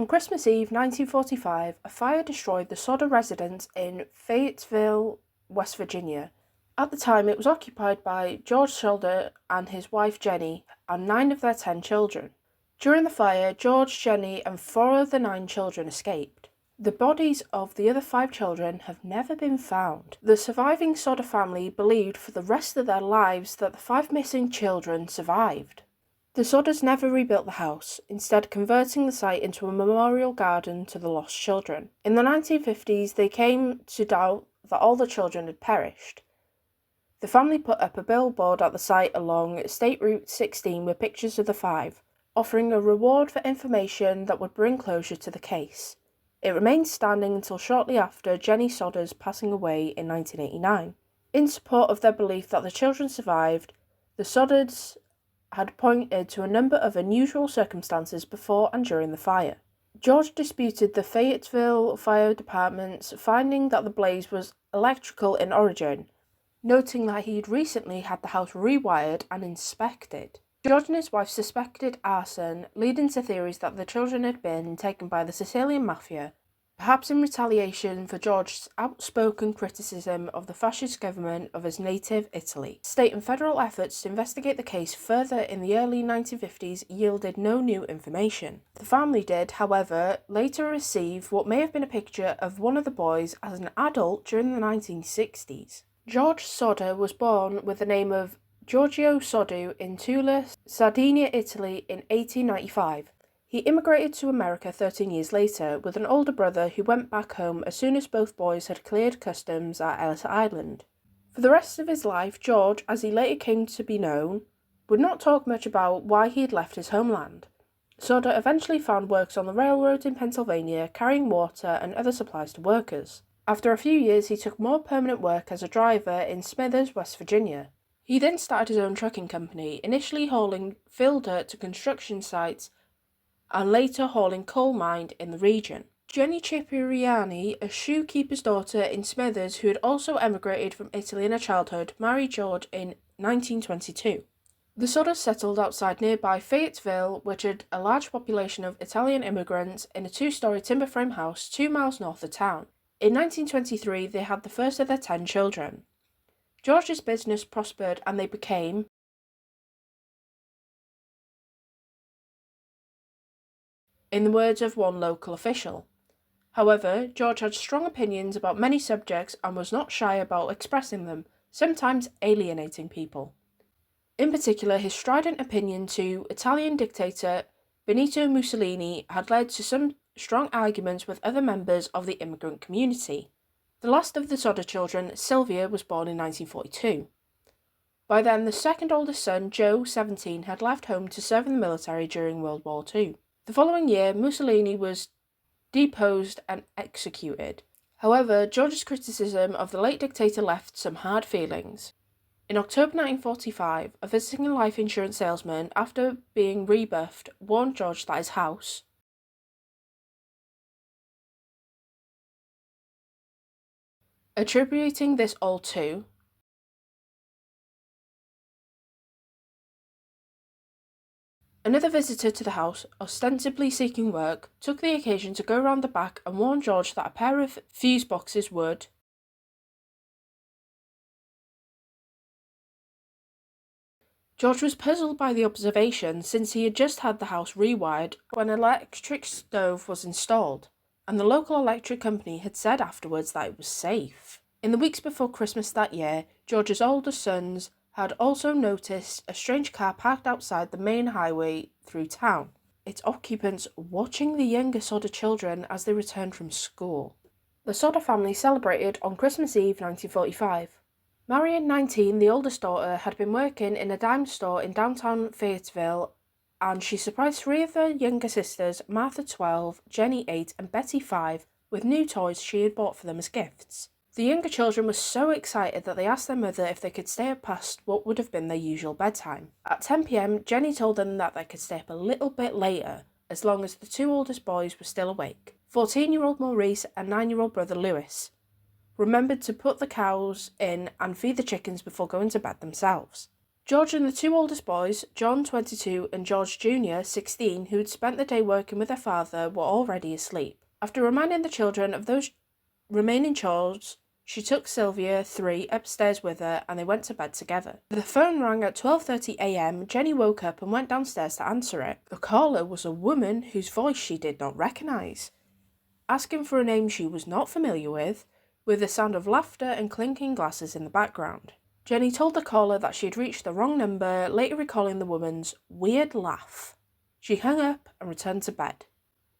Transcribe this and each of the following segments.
On Christmas Eve 1945, a fire destroyed the Sodder residence in Fayetteville, West Virginia. At the time, it was occupied by George Sodder and his wife Jenny, and 9 of their 10 children. During the fire, George, Jenny, and 4 of the 9 children escaped. The bodies of the other 5 children have never been found. The surviving Sodder family believed for the rest of their lives that the 5 missing children survived. The Sodders never rebuilt the house, instead converting the site into a memorial garden to the lost children. In the 1950s, they came to doubt that all the children had perished. The family put up a billboard at the site along State Route 16 with pictures of the 5, offering a reward for information that would bring closure to the case. It remained standing until shortly after Jenny Sodder's passing away in 1989. In support of their belief that the children survived, the Sodders had pointed to a number of unusual circumstances before and during the fire. George disputed the Fayetteville Fire Department's finding that the blaze was electrical in origin, noting that he'd recently had the house rewired and inspected. George and his wife suspected arson, leading to theories that the children had been taken by the Sicilian Mafia, perhaps in retaliation for George's outspoken criticism of the fascist government of his native Italy. State and federal efforts to investigate the case further in the early 1950s yielded no new information. The family did, however, later receive what may have been a picture of one of the boys as an adult during the 1960s. George Sodder was born with the name of Giorgio Soddu in Tula, Sardinia, Italy in 1895. He immigrated to America 13 years later with an older brother who went back home as soon as both boys had cleared customs at Ellis Island. For the rest of his life, George, as he later came to be known, would not talk much about why he had left his homeland. Sodder eventually found works on the railroad in Pennsylvania, carrying water and other supplies to workers. After a few years, he took more permanent work as a driver in Smithers, West Virginia. He then started his own trucking company, initially hauling fill dirt to construction sites and later hauling coal mined in the region. Jenny Cipriani, a shoekeeper's daughter in Smithers who had also emigrated from Italy in her childhood, married George in 1922. The Sodders settled outside nearby Fayetteville, which had a large population of Italian immigrants, in a 2-story timber frame house 2 miles north of town. In 1923, they had the first of their 10 children. George's business prospered and they became, in the words of one local official. However, George had strong opinions about many subjects and was not shy about expressing them, sometimes alienating people. In particular, his strident opinion to Italian dictator Benito Mussolini had led to some strong arguments with other members of the immigrant community. The last of the Sodder children, Sylvia, was born in 1942. By then, the second oldest son, Joe, 17, had left home to serve in the military during World War II. The following year, Mussolini was deposed and executed. However, George's criticism of the late dictator left some hard feelings. In October 1945, a visiting life insurance salesman, after being rebuffed, warned George that his house, attributing this all to another visitor to the house, ostensibly seeking work, took the occasion to go round the back and warn George that a pair of fuse boxes would George was puzzled by the observation since he had just had the house rewired when an electric stove was installed, and the local electric company had said afterwards that it was safe. In the weeks before Christmas that year, George's older sons had also noticed a strange car parked outside the main highway through town, its occupants watching the younger Sodder children as they returned from school. The Sodder family celebrated on Christmas Eve 1945. Marion, 19, the oldest daughter, had been working in a dime store in downtown Fayetteville, and she surprised 3 of her younger sisters, Martha, 12, Jenny, 8, and Betty, 5, with new toys she had bought for them as gifts. The younger children were so excited that they asked their mother if they could stay up past what would have been their usual bedtime. At 10 p.m, Jenny told them that they could stay up a little bit later, as long as the 2 oldest boys were still awake. 14-year-old Maurice and 9-year-old brother Lewis remembered to put the cows in and feed the chickens before going to bed themselves. George and the two oldest boys, John 22 and George Jr. 16, who had spent the day working with their father, were already asleep. After reminding the children of those remaining chores, she took Sylvia, 3, upstairs with her, and they went to bed together. The phone rang at 12:30 a.m. Jenny woke up and went downstairs to answer it. The caller was a woman whose voice she did not recognise, asking for a name she was not familiar with the sound of laughter and clinking glasses in the background. Jenny told the caller that she had reached the wrong number, later recalling the woman's weird laugh. She hung up and returned to bed.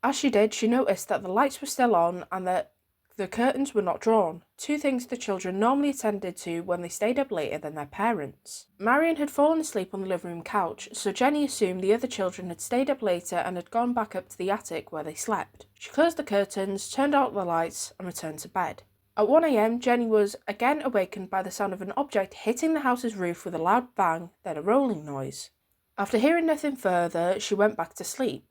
As she did, she noticed that the lights were still on and that the curtains were not drawn, two things the children normally attended to when they stayed up later than their parents. Marion had fallen asleep on the living room couch, so Jenny assumed the other children had stayed up later and had gone back up to the attic where they slept. She closed the curtains, turned out the lights, and returned to bed. At 1 a.m, Jenny was again awakened by the sound of an object hitting the house's roof with a loud bang, then a rolling noise. After hearing nothing further, she went back to sleep.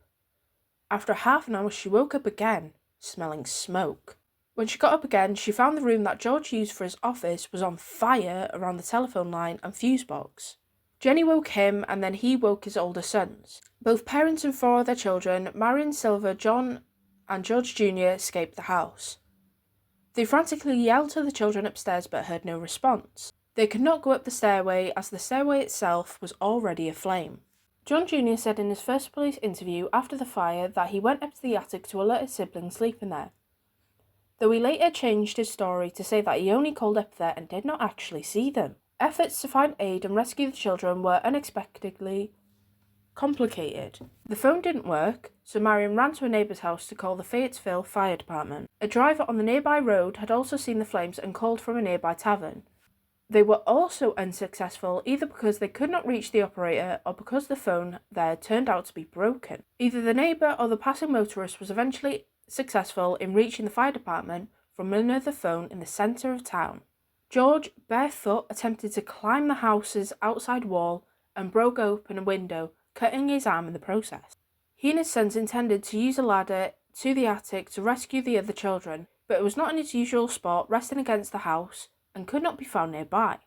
After half an hour, she woke up again, smelling smoke. When she got up again, she found the room that George used for his office was on fire around the telephone line and fuse box. Jenny woke him, and then he woke his older sons. Both parents and 4 of their children, Marion, Silver, John, and George Jr., escaped the house. They frantically yelled to the children upstairs but heard no response. They could not go up the stairway as the stairway itself was already aflame. John Jr. said in his first police interview after the fire that he went up to the attic to alert his siblings sleeping there, though he later changed his story to say that he only called up there and did not actually see them. Efforts to find aid and rescue the children were unexpectedly complicated. The phone didn't work, so Marion ran to a neighbour's house to call the Fayetteville Fire Department. A driver on the nearby road had also seen the flames and called from a nearby tavern. They were also unsuccessful, either because they could not reach the operator or because the phone there turned out to be broken. Either the neighbour or the passing motorist was eventually successful in reaching the fire department from another phone in the centre of town. George, barefoot, attempted to climb the house's outside wall and broke open a window, cutting his arm in the process. He and his sons intended to use a ladder to the attic to rescue the other children, but it was not in its usual spot, resting against the house, and could not be found nearby.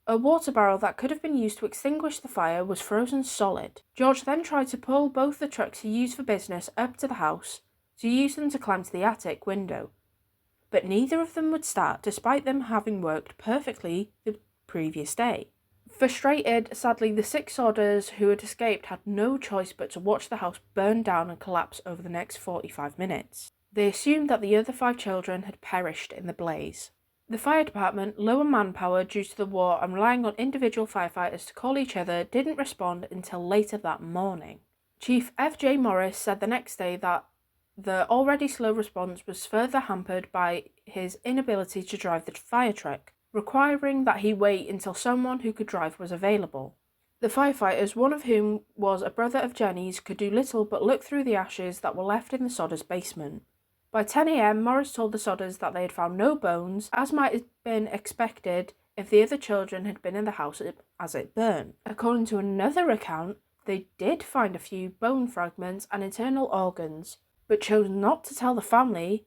A water barrel that could have been used to extinguish the fire was frozen solid. George then tried to pull both the trucks he used for business up to the house to use them to climb to the attic window, but neither of them would start despite them having worked perfectly the previous day. Frustrated, sadly, the 6 Sodders who had escaped had no choice but to watch the house burn down and collapse over the next 45 minutes. They assumed that the other 5 children had perished in the blaze. The fire department, low on manpower due to the war and relying on individual firefighters to call each other, didn't respond until later that morning. Chief F.J. Morris said the next day that the already slow response was further hampered by his inability to drive the fire truck, requiring that he wait until someone who could drive was available. The firefighters, one of whom was a brother of Jenny's, could do little but look through the ashes that were left in the Sodders' basement. By 10 a.m, Morris told the Sodders that they had found no bones, as might have been expected if the other children had been in the house as it burned. According to another account, they did find a few bone fragments and internal organs, but chose not to tell the family.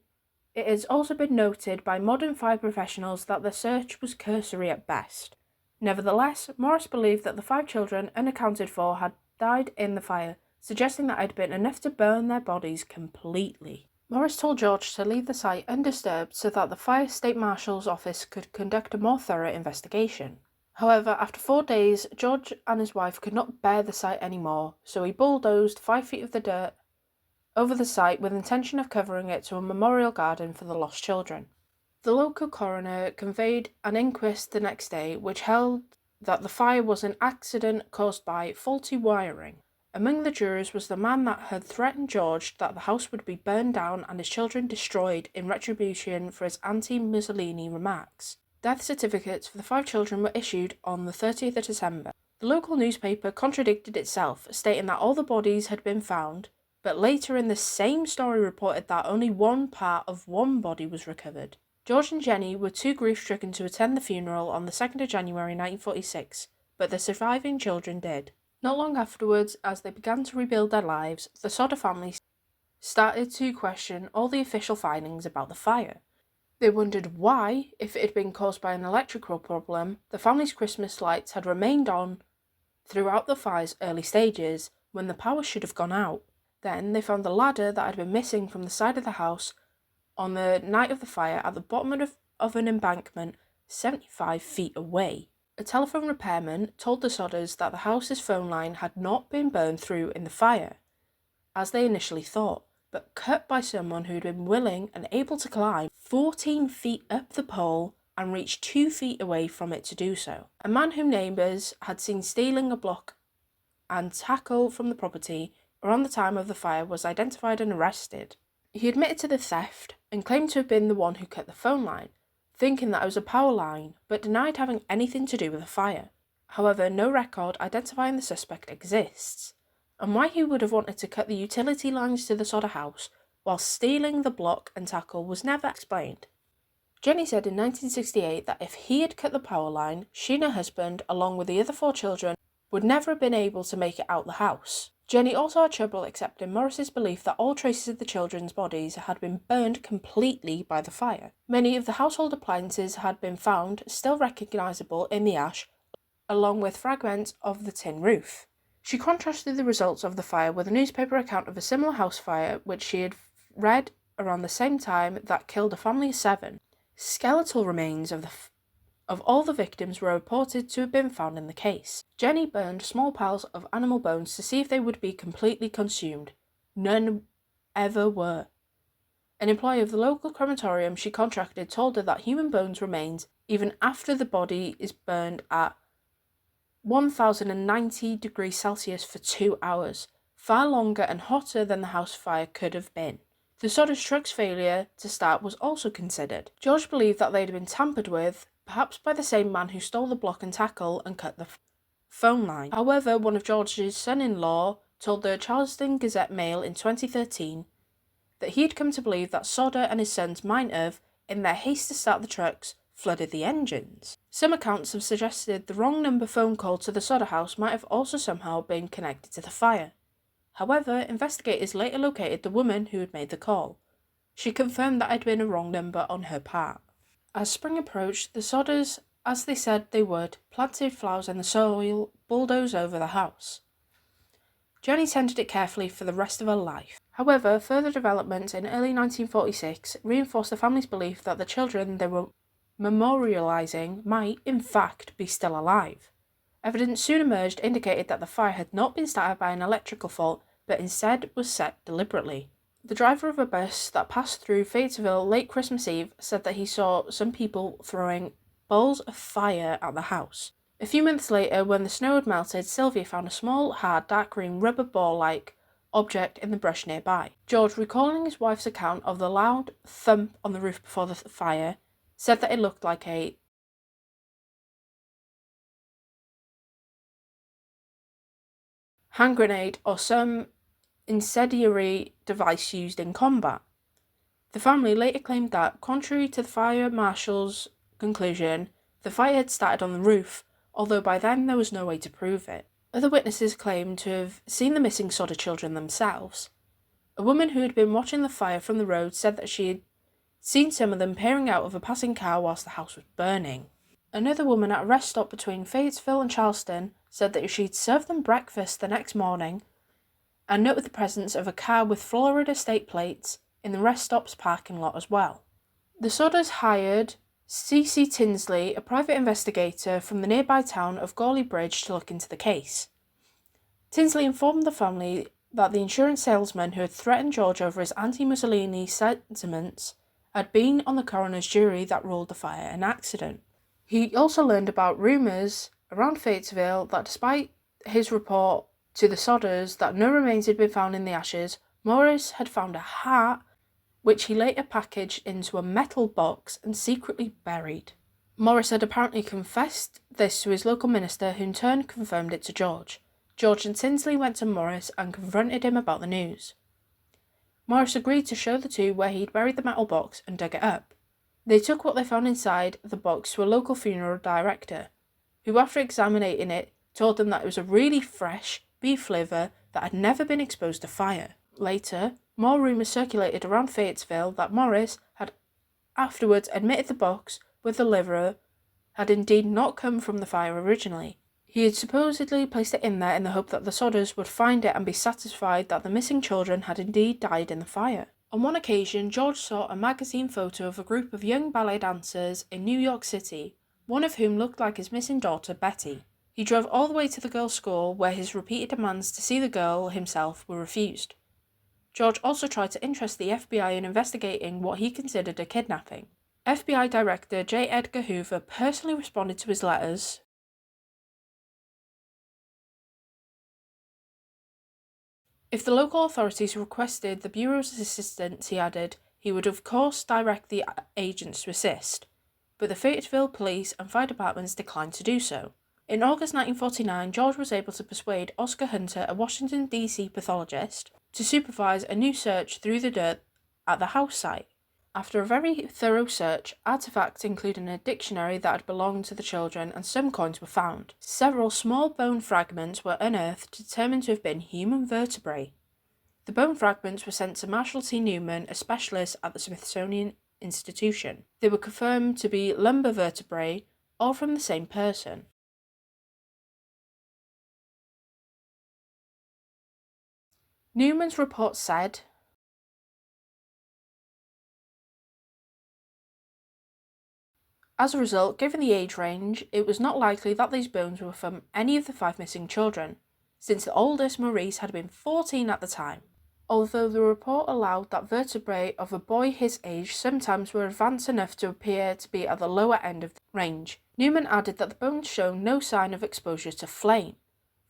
It has also been noted by modern fire professionals that the search was cursory at best. Nevertheless, Morris believed that the 5 children unaccounted for had died in the fire, suggesting that it had been enough to burn their bodies completely. Morris told George to leave the site undisturbed so that the Fire State Marshal's office could conduct a more thorough investigation. However, after 4 days, George and his wife could not bear the sight anymore, so he bulldozed 5 feet of the dirt over the site with intention of covering it to a memorial garden for the lost children. The local coroner convened an inquest the next day, which held that the fire was an accident caused by faulty wiring. Among the jurors was the man that had threatened George that the house would be burned down and his children destroyed in retribution for his anti-Mussolini remarks. Death certificates for the 5 children were issued on the 30th of December. The local newspaper contradicted itself, stating that all the bodies had been found, but later in the same story reported that only one part of one body was recovered. George and Jenny were too grief-stricken to attend the funeral on the 2nd of January 1946, but the surviving children did. Not long afterwards, as they began to rebuild their lives, the Sodder family started to question all the official findings about the fire. They wondered why, if it had been caused by an electrical problem, the family's Christmas lights had remained on throughout the fire's early stages when the power should have gone out. Then they found the ladder that had been missing from the side of the house on the night of the fire at the bottom of an embankment 75 feet away. A telephone repairman told the Sodders that the house's phone line had not been burned through in the fire, as they initially thought, but cut by someone who had been willing and able to climb 14 feet up the pole and reach 2 feet away from it to do so. A man whom neighbours had seen stealing a block and tackle from the property around the time of the fire was identified and arrested. He admitted to the theft and claimed to have been the one who cut the phone line, thinking that it was a power line, but denied having anything to do with the fire. However, no record identifying the suspect exists, and why he would have wanted to cut the utility lines to the Sodder house while stealing the block and tackle was never explained. Jenny said in 1968 that if he had cut the power line, she and her husband, along with the other 4 children, would never have been able to make it out the house. Jenny also had trouble accepting Morris's belief that all traces of the children's bodies had been burned completely by the fire. Many of the household appliances had been found still recognisable in the ash, along with fragments of the tin roof. She contrasted the results of the fire with a newspaper account of a similar house fire which she had read around the same time that killed a family of 7. Skeletal remains of all the victims were reported to have been found in the case. Jenny burned small piles of animal bones to see if they would be completely consumed. None ever were. An employee of the local crematorium she contracted told her that human bones remains even after the body is burned at 1090 degrees Celsius for 2 hours, far longer and hotter than the house fire could have been. The Sodders' truck's failure to start was also considered. George believed that they had been tampered with, perhaps by the same man who stole the block and tackle and cut the phone line. However, one of George's son-in-law told the Charleston Gazette-Mail in 2013 that he had come to believe that Sodder and his sons might have, in their haste to start the trucks, flooded the engines. Some accounts have suggested the wrong number phone call to the Sodder house might have also somehow been connected to the fire. However, investigators later located the woman who had made the call. She confirmed that it had been a wrong number on her part. As spring approached, the Sodders, as they said they would, planted flowers in the soil, bulldozed over the house. Jenny tended it carefully for the rest of her life. However, further developments in early 1946 reinforced the family's belief that the children they were memorialising might, in fact, be still alive. Evidence soon emerged indicated that the fire had not been started by an electrical fault, but instead was set deliberately. The driver of a bus that passed through Fayetteville late Christmas Eve said that he saw some people throwing balls of fire at the house. A few months later, when the snow had melted, Sylvia found a small, hard, dark green rubber ball-like object in the brush nearby. George, recalling his wife's account of the loud thump on the roof before the fire, said that it looked like a hand grenade or some incendiary device used in combat. The family later claimed that, contrary to the fire marshal's conclusion, the fire had started on the roof, although by then there was no way to prove it. Other witnesses claimed to have seen the missing Sodder children themselves. A woman who had been watching the fire from the road said that she had seen some of them peering out of a passing car whilst the house was burning. Another woman at a rest stop between Fayetteville and Charleston said that she'd served them breakfast the next morning and noted the presence of a car with Florida state plates in the rest stop's parking lot as well. The Sodders hired C.C. Tinsley, a private investigator from the nearby town of Gawley Bridge, to look into the case. Tinsley informed the family that the insurance salesman who had threatened George over his anti-Mussolini sentiments had been on the coroner's jury that ruled the fire an accident. He also learned about rumours around Fayetteville that despite his report to the Sodders that no remains had been found in the ashes, Morris had found a heart which he later packaged into a metal box and secretly buried. Morris had apparently confessed this to his local minister, who in turn confirmed it to George. George and Tinsley went to Morris and confronted him about the news. Morris agreed to show the two where he'd buried the metal box and dug it up. They took what they found inside the box to a local funeral director, who after examining it told them that it was a really fresh beef liver that had never been exposed to fire. Later, more rumours circulated around Fayetteville that Morris had afterwards admitted the box with the liver had indeed not come from the fire originally. He had supposedly placed it in there in the hope that the Sodders would find it and be satisfied that the missing children had indeed died in the fire. On one occasion, George saw a magazine photo of a group of young ballet dancers in New York City, one of whom looked like his missing daughter, Betty. He drove all the way to the girl's school, where his repeated demands to see the girl himself were refused. George also tried to interest the FBI in investigating what he considered a kidnapping. FBI Director J. Edgar Hoover personally responded to his letters. If the local authorities requested the Bureau's assistance, he added, he would of course direct the agents to assist, but the Fayetteville police and fire departments declined to do so. In August 1949, George was able to persuade Oscar Hunter, a Washington, D.C. pathologist, to supervise a new search through the dirt at the house site. After a very thorough search, artifacts including a dictionary that had belonged to the children and some coins were found. Several small bone fragments were unearthed determined to have been human vertebrae. The bone fragments were sent to Marshall T. Newman, a specialist at the Smithsonian Institution. They were confirmed to be lumbar vertebrae, all from the same person. Newman's report said, as a result, given the age range, it was not likely that these bones were from any of the 5 missing children, since the oldest, Maurice, had been 14 at the time. Although the report allowed that vertebrae of a boy his age sometimes were advanced enough to appear to be at the lower end of the range, Newman added that the bones showed no sign of exposure to flame.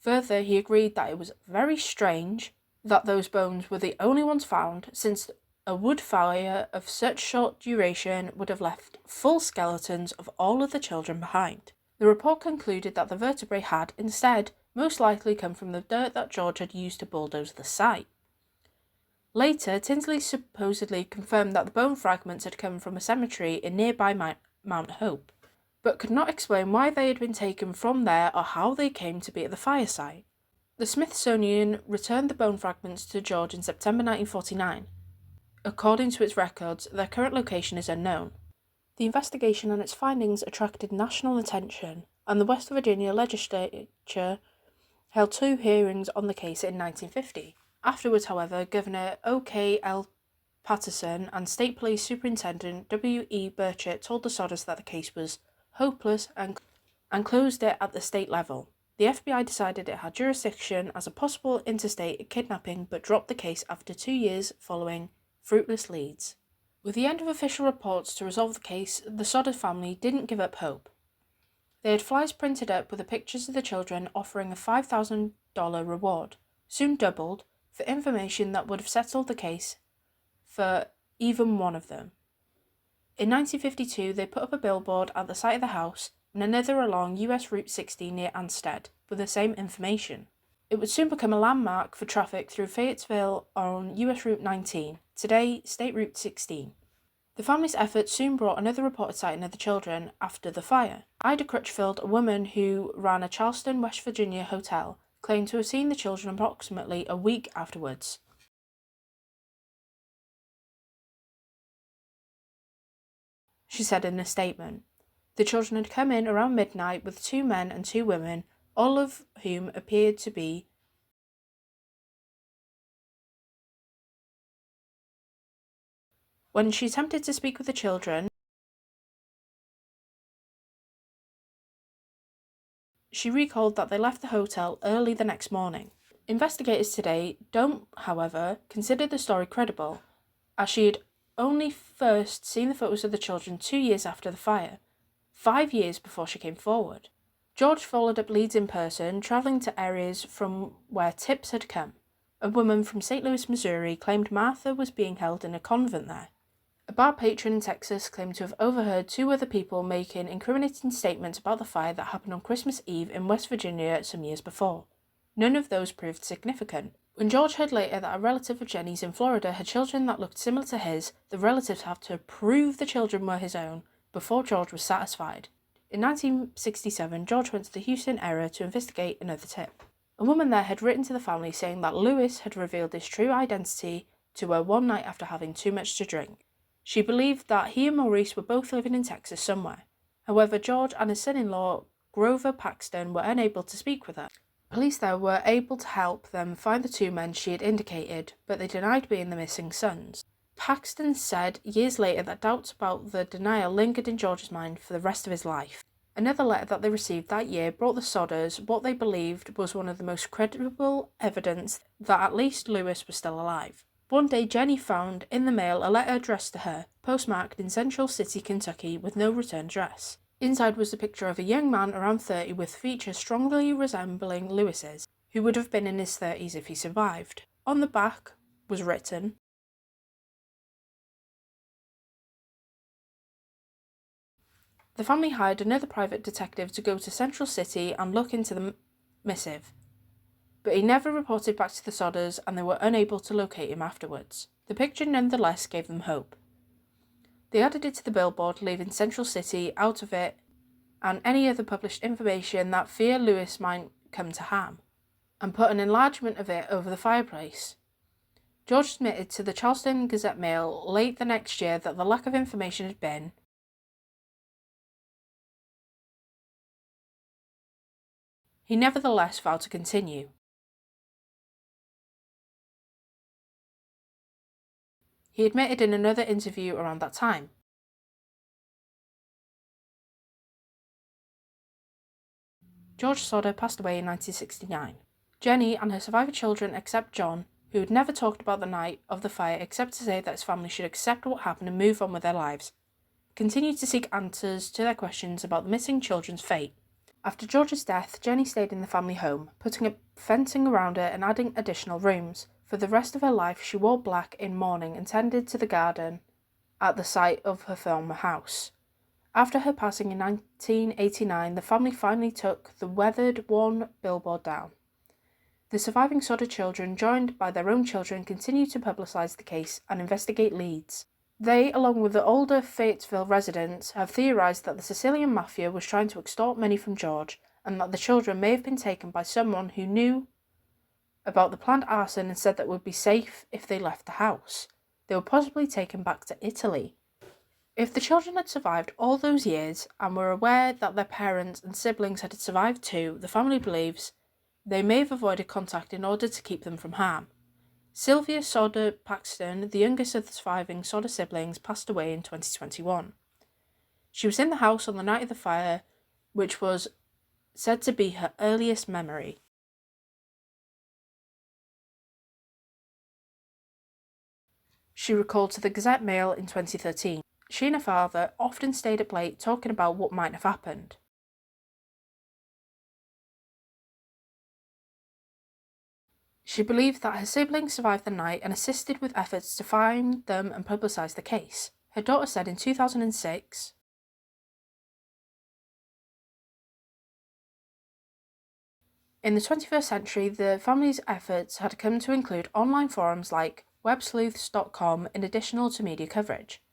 Further, he agreed that it was very strange that those bones were the only ones found, since a wood fire of such short duration would have left full skeletons of all of the children behind. The report concluded that the vertebrae had, instead, most likely come from the dirt that George had used to bulldoze the site. Later, Tinsley supposedly confirmed that the bone fragments had come from a cemetery in nearby Mount Hope, but could not explain why they had been taken from there or how they came to be at the fire site. The Smithsonian returned the bone fragments to George in September 1949. According to its records, their current location is unknown. The investigation and its findings attracted national attention, and the West Virginia legislature held 2 hearings on the case in 1950. Afterwards, however, Governor O.K. L. Patterson and State Police Superintendent W.E. Burchett told the Sodders that the case was hopeless and closed it at the state level. The FBI decided it had jurisdiction as a possible interstate kidnapping, but dropped the case after 2 years following fruitless leads. With the end of official reports to resolve the case, the Sodder family didn't give up hope. They had flyers printed up with the pictures of the children offering a $5,000 reward, soon doubled, for information that would have settled the case for even one of them. In 1952, they put up a billboard at the site of the house and another along US Route 60 near Ansted with the same information. It would soon become a landmark for traffic through Fayetteville on US Route 19, today State Route 16. The family's efforts soon brought another reported sighting of the children after the fire. Ida Crutchfield, a woman who ran a Charleston, West Virginia hotel, claimed to have seen the children approximately a week afterwards. She said in a statement, the children had come in around midnight with 2 men and 2 women, all of whom appeared to be When she attempted to speak with the children, she recalled that they left the hotel early the next morning. Investigators today don't, however, consider the story credible, as she had only first seen the photos of the children 2 years after the fire, 5 years before she came forward. George followed up leads in person, travelling to areas from where tips had come. A woman from St. Louis, Missouri, claimed Martha was being held in a convent there. A bar patron in Texas claimed to have overheard 2 other people making incriminating statements about the fire that happened on Christmas Eve in West Virginia some years before. None of those proved significant. When George heard later that a relative of Jenny's in Florida had children that looked similar to his, the relatives had to prove the children were his own before George was satisfied. In 1967, George went to the Houston area to investigate another tip. A woman there had written to the family saying that Lewis had revealed his true identity to her one night after having too much to drink. She believed that he and Maurice were both living in Texas somewhere. However, George and his son-in-law Grover Paxton were unable to speak with her. Police there were able to help them find the two men she had indicated, but they denied being the missing sons. Paxton said years later that doubts about the denial lingered in George's mind for the rest of his life. Another letter that they received that year brought the Sodders what they believed was one of the most credible evidence that at least Lewis was still alive. One day, Jenny found in the mail a letter addressed to her, postmarked in Central City, Kentucky, with no return address. Inside was a picture of a young man around 30 with features strongly resembling Lewis's, who would have been in his 30s if he survived. On the back was written, the family hired another private detective to go to Central City and look into the missive, but he never reported back to the Sodders and they were unable to locate him afterwards. The picture nonetheless gave them hope. They added it to the billboard, leaving Central City out of it and any other published information that fear Lewis might come to harm, and put an enlargement of it over the fireplace. George admitted to the Charleston Gazette-Mail late the next year that the lack of information had been he nevertheless vowed to continue. He admitted in another interview around that time. George Sodder passed away in 1969. Jenny and her survivor children, except John, who had never talked about the night of the fire except to say that his family should accept what happened and move on with their lives, continued to seek answers to their questions about the missing children's fate. After George's death, Jenny stayed in the family home, putting up fencing around her and adding additional rooms. For the rest of her life, she wore black in mourning and tended to the garden at the site of her former house. After her passing in 1989, the family finally took the weathered, worn billboard down. The surviving Sodder children, joined by their own children, continue to publicise the case and investigate leads. They, along with the older Fayetteville residents, have theorised that the Sicilian Mafia was trying to extort money from George, and that the children may have been taken by someone who knew about the planned arson and said that it would be safe if they left the house. They were possibly taken back to Italy. If the children had survived all those years and were aware that their parents and siblings had survived too, the family believes they may have avoided contact in order to keep them from harm. Sylvia Sodder Paxton, the youngest of the surviving Sodder siblings, passed away in 2021. She was in the house on the night of the fire, which was said to be her earliest memory. She recalled to the Gazette-Mail in 2013. She and her father often stayed up late talking about what might have happened. She believed that her siblings survived the night and assisted with efforts to find them and publicise the case. Her daughter said in 2006, in the 21st century, the family's efforts had come to include online forums like websleuths.com in addition to media coverage.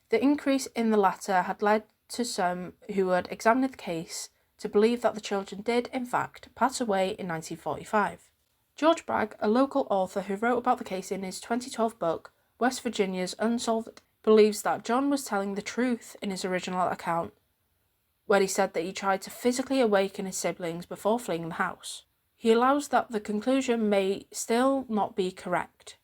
The increase in the latter had led to some who had examined the case to believe that the children did, in fact, pass away in 1945. George Bragg, a local author who wrote about the case in his 2012 book, West Virginia's Unsolved, believes that John was telling the truth in his original account, when he said that he tried to physically awaken his siblings before fleeing the house. He allows that the conclusion may still not be correct.